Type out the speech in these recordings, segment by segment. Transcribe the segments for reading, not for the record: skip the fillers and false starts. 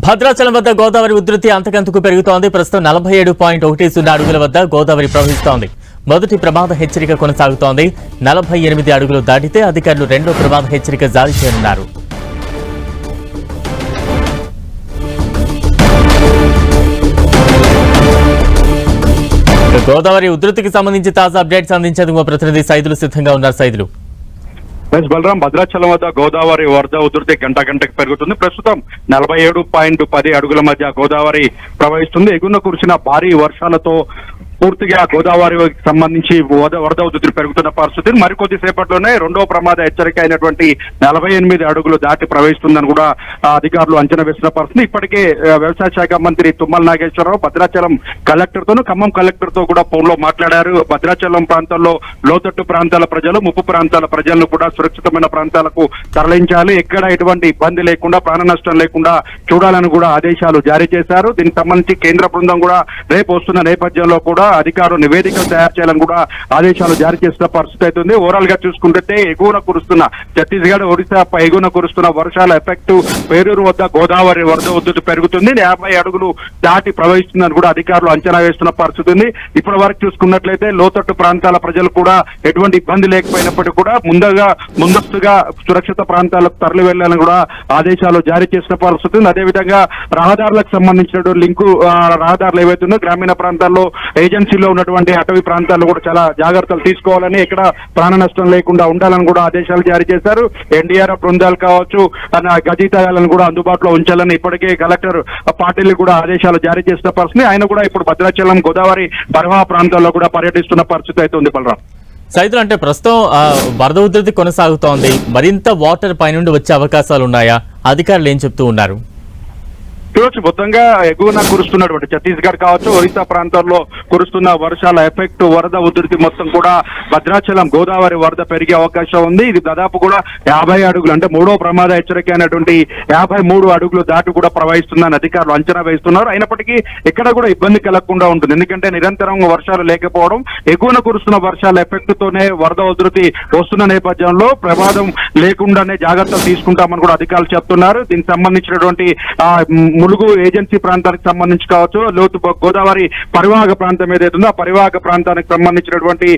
భద్రాచలం వద్ద గోదావరి ఉధృతి అంతకంతకు పెరుగుతోంది. ప్రస్తుతం 47.10 అడుగుల వద్ద గోదావరి ప్రవహిస్తోంది. మొదటి ప్రమాద హెచ్చరిక కొనసాగుతోంది. 48 అడుగులు దాటితే అధికారులు రెండో ప్రమాద హెచ్చరిక జారీ చేయనున్నారు. గోదావరి ఉధృతికి సంబంధించి తాజా అప్డేట్స్ అందించేందుకు మా ప్రతినిధి సైదులు సిద్ధంగా ఉన్నారు. సైదులు బలరాం, భద్రాచలం వద్ద గోదావరి వరద ఉధృతి గంట గంటకు పెరుగుతుంది. ప్రస్తుతం 47.10 అడుగుల మధ్య గోదావరి ప్రవహిస్తుంది. ఎగువన కురిసిన భారీ వర్షాలతో పూర్తిగా గోదావరికి సంబంధించి వరద ఉధృతి పెరుగుతున్న పరిస్థితి. మరికొద్ది సేపట్లోనే రెండో ప్రమాద హెచ్చరిక అయినటువంటి 48 అడుగులు దాటి ప్రవహిస్తుందని కూడా అధికారులు అంచనా వేసిన పరిస్థితి. ఇప్పటికే వ్యవసాయ శాఖ మంత్రి తుమ్మల నాగేశ్వరరావు భద్రాచలం కలెక్టర్ తోను ఖమ్మం కలెక్టర్ తో కూడా ఫోన్ లో మాట్లాడారు. భద్రాచలం ప్రాంతంలో లోతట్టు ప్రాంతాల ప్రజలు, ముప్పు ప్రాంతాల ప్రజలను కూడా సురక్షితమైన ప్రాంతాలకు తరలించాలి, ఎక్కడ ఎటువంటి ఇబ్బంది లేకుండా, ప్రాణ నష్టం లేకుండా చూడాలని కూడా ఆదేశాలు జారీ చేశారు. దీనికి సంబంధించి కేంద్ర బృందం కూడా రేపు వస్తున్న నేపథ్యంలో కూడా అధికారులు నివేదికలు తయారు చేయాలని కూడా ఆదేశాలు జారీ చేసిన పరిస్థితి అవుతుంది. ఓవరాల్ గా చూసుకుంటే ఎగువన కురుస్తున్న ఛత్తీస్గఢ్, ఒడిశా ఎగువన కురుస్తున్న వర్షాల ఎఫెక్ట్ పేరూరు వద్ద గోదావరి వరద ఉధృతి పెరుగుతుంది. 50 అడుగులు దాటి ప్రవహిస్తుందని కూడా అధికారులు అంచనా వేస్తున్న పరిస్థితి ఉంది. ఇప్పటి వరకు చూసుకున్నట్లయితే లోతట్టు ప్రాంతాల ప్రజలు కూడా ఎటువంటి ఇబ్బంది లేకపోయినప్పటికీ కూడా ముందస్తుగా సురక్షిత ప్రాంతాలకు తరలి వెళ్లాలని కూడా ఆదేశాలు జారీ చేసిన పరిస్థితి ఉంది. అదేవిధంగా రహదారులకు సంబంధించిన లింకు రహదారులు ఏవైతున్నాయో గ్రామీణ ప్రాంతాల్లో ఏజెన్సీలో ఉన్నటువంటి అటవీ ప్రాంతాల్లో కూడా చాలా జాగ్రత్తలు తీసుకోవాలని, ఎక్కడ ప్రాణ నష్టం లేకుండా ఉండాలని కూడా ఆదేశాలు జారీ చేశారు. ఎన్డీఆర్ఎఫ్ బృందాలు కావచ్చు, గజీతాలను కూడా అందుబాటులో ఉంచాలని ఇప్పటికే కలెక్టర్ పాటిల్ కూడా ఆదేశాలు జారీ చేసిన పరిస్థితి. ఆయన కూడా ఇప్పుడు భద్రాచలం గోదావరి పరివాహ ప్రాంతాల్లో కూడా పర్యటిస్తున్న పరిస్థితి అయితే ఉంది. బలరాం, సైదులు అంటే ప్రస్తుతం వరద ఉధృతి కొనసాగుతోంది. మరింత వాటర్ పైనుండి వచ్చే అవకాశాలు ఉన్నాయా? అధికారులు ఏం చెప్తూ ఉన్నారు? చూడొచ్చు, మొత్తంగా ఎగువన కురుస్తున్నటువంటి ఛత్తీస్గఢ్ కావచ్చు, ఒరిస్సా ప్రాంతాల్లో కురుస్తున్న వర్షాల ఎఫెక్ట్, వరద ఉధృతి మొత్తం కూడా భద్రాచలం గోదావరి వరద పెరిగే అవకాశం ఉంది. ఇది దాదాపు కూడా 50 అడుగులు అంటే మూడో ప్రమాద హెచ్చరిక అయినటువంటి 53 అడుగులు దాటి కూడా ప్రవహిస్తుందని అధికారులు అంచనా వేస్తున్నారు. అయినప్పటికీ ఎక్కడ కూడా ఇబ్బంది కలగకుండా ఉంటుంది. ఎందుకంటే నిరంతరం వర్షాలు లేకపోవడం, ఎగువన కురుస్తున్న వర్షాల ఎఫెక్ట్ తోనే వరద ఉధృతి వస్తున్న నేపథ్యంలో ప్రమాదం లేకుండానే జాగ్రత్తలు తీసుకుంటామని కూడా అధికారులు చెప్తున్నారు. దీనికి సంబంధించినటువంటి ములుగు ఏజెన్సీ ప్రాంతానికి సంబంధించి కావచ్చు, లోతు గోదావరి పరివాహక ప్రాంతం ఏదైతుందో ఆ పరివాహక ప్రాంతానికి సంబంధించినటువంటి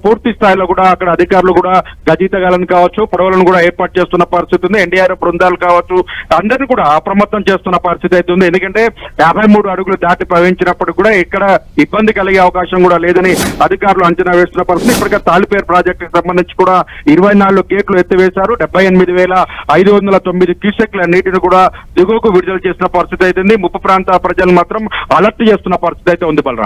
పూర్తి స్థాయిలో కూడా అక్కడ అధికారులు కూడా గజీతగాలను కావచ్చు, పడవలను కూడా ఏర్పాటు చేస్తున్న పరిస్థితి ఉంది. ఎన్డీఆర్ఎఫ్ బృందాలు కావచ్చు, అందరినీ కూడా అప్రమత్తం చేస్తున్న పరిస్థితి అయితే ఉంది. ఎందుకంటే 53 అడుగులు దాటి ప్రవహించినప్పుడు కూడా ఎక్కడ ఇబ్బంది కలిగే అవకాశం కూడా లేదని అధికారులు అంచనా వేస్తున్న పరిస్థితి. ఇప్పటికే తాలిపేరు ప్రాజెక్టుకి సంబంధించి కూడా 24 గేట్లు ఎత్తివేశారు. 78,509 క్యూసెక్ల నీటిని కూడా దిగువకు విడుదల చేసిన పరిస్థితి అయితే ఉంది. ముప్పు ప్రాంత ప్రజలు మాత్రం అలర్ట్ చేస్తున్న పరిస్థితి అయితే ఉంది. బలరాం.